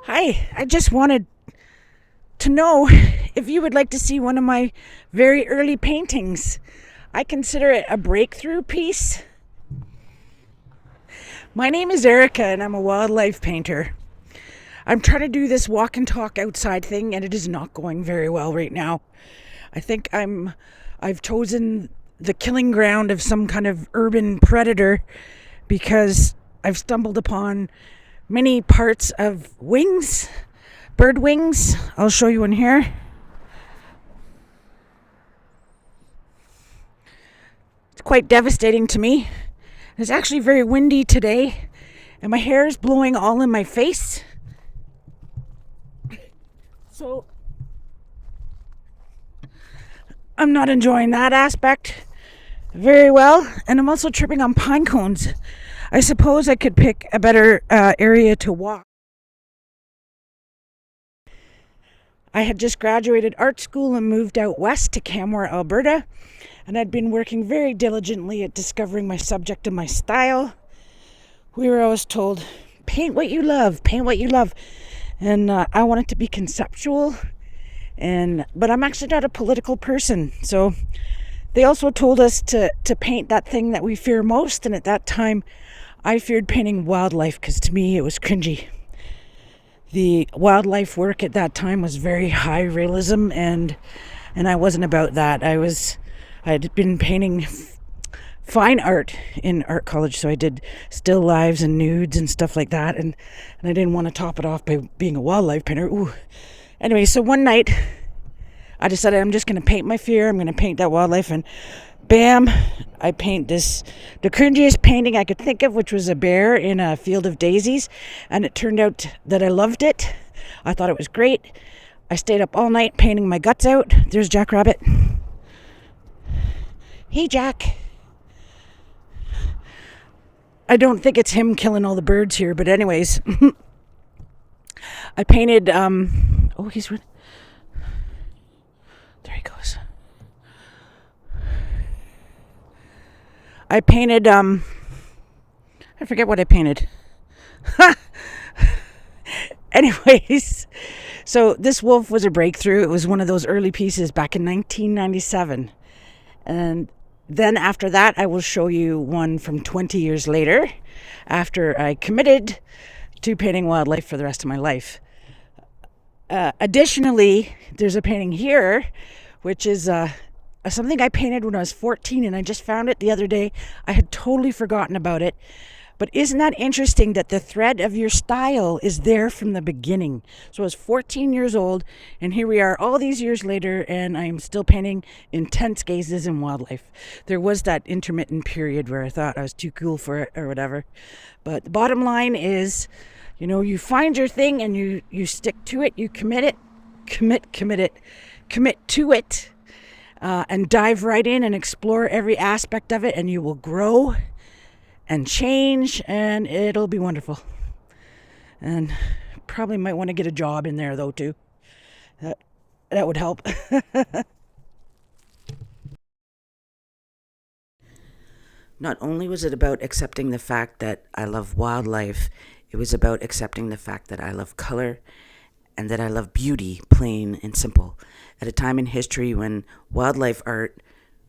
Hi, I just wanted to know if you would like to see one of my very early paintings. I consider it a breakthrough piece. My name is Erica and I'm a wildlife painter. I'm trying to do this walk and talk outside thing and it is not going very well right now. I think I've chosen the killing ground of some kind of urban predator because I've stumbled upon many parts of wings, bird wings. I'll show you one here. It's quite devastating to me. It's actually very windy today, and my hair is blowing all in my face. So I'm not enjoying that aspect very well, and I'm also tripping on pine cones. I suppose I could pick a better area to walk. I had just graduated art school and moved out west to Canmore, Alberta, and I'd been working very diligently at discovering my subject and my style. We were always told, paint what you love, paint what you love. And I want it to be conceptual, but I'm actually not a political person. So they also told us to paint that thing that we fear most, and at that time, I feared painting wildlife because to me it was cringy. The wildlife work at that time was very high realism, and I wasn't about that. I'd been painting fine art in art college, so I did still lives and nudes and stuff like that, and I didn't want to top it off by being a wildlife painter. Ooh. Anyway, so one night I decided I'm just going to paint my fear. I'm going to paint that wildlife, and bam, I paint the cringiest painting I could think of, which was a bear in a field of daisies, and it turned out that I loved it. I thought it was great. I stayed up all night painting my guts out. There's Jack Rabbit. Hey, Jack. I don't think it's him killing all the birds here, but anyways, I painted, oh, he's, there he goes. I painted, I forget what I painted. Anyways, so this wolf was a breakthrough. It was one of those early pieces back in 1997. And then after that, I will show you one from 20 years later, after I committed to painting wildlife for the rest of my life. Additionally, there's a painting here, which is something I painted when I was 14, and I just found it the other day. I had totally forgotten about it. But isn't that interesting that the thread of your style is there from the beginning? So I was 14 years old, and here we are all these years later, and I'm still painting intense gazes in wildlife. There was that intermittent period where I thought I was too cool for it or whatever. But the bottom line is, you find your thing and you stick to it, you commit to it, and dive right in and explore every aspect of it, and you will grow and change, and it'll be wonderful. And probably might want to get a job in there though too. That would help. Not only was it about accepting the fact that I love wildlife, it was about accepting the fact that I love color and that I love beauty, plain and simple. At a time in history when wildlife art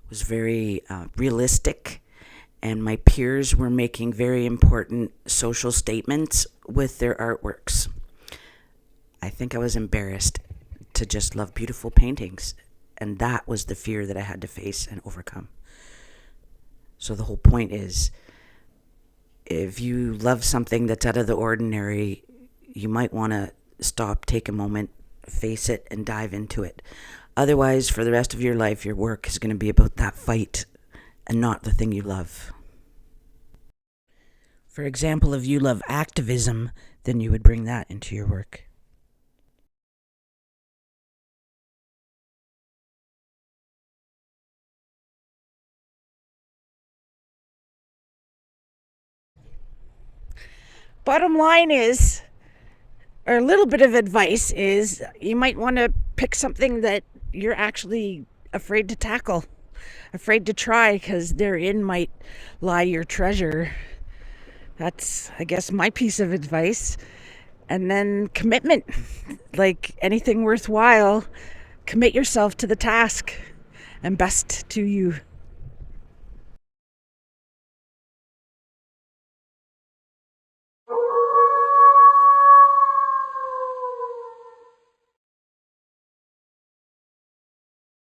was very realistic, and my peers were making very important social statements with their artworks, I think I was embarrassed to just love beautiful paintings, and that was the fear that I had to face and overcome. So the whole point is, if you love something that's out of the ordinary, you might want to stop, take a moment, face it, and dive into it. Otherwise, for the rest of your life, your work is going to be about that fight and not the thing you love. For example, if you love activism, then you would bring that into your work. Bottom line is, or a little bit of advice is, you might want to pick something that you're actually afraid to tackle, afraid to try, because therein might lie your treasure. That's, I guess, my piece of advice. And then commitment, like anything worthwhile, commit yourself to the task, and best to you.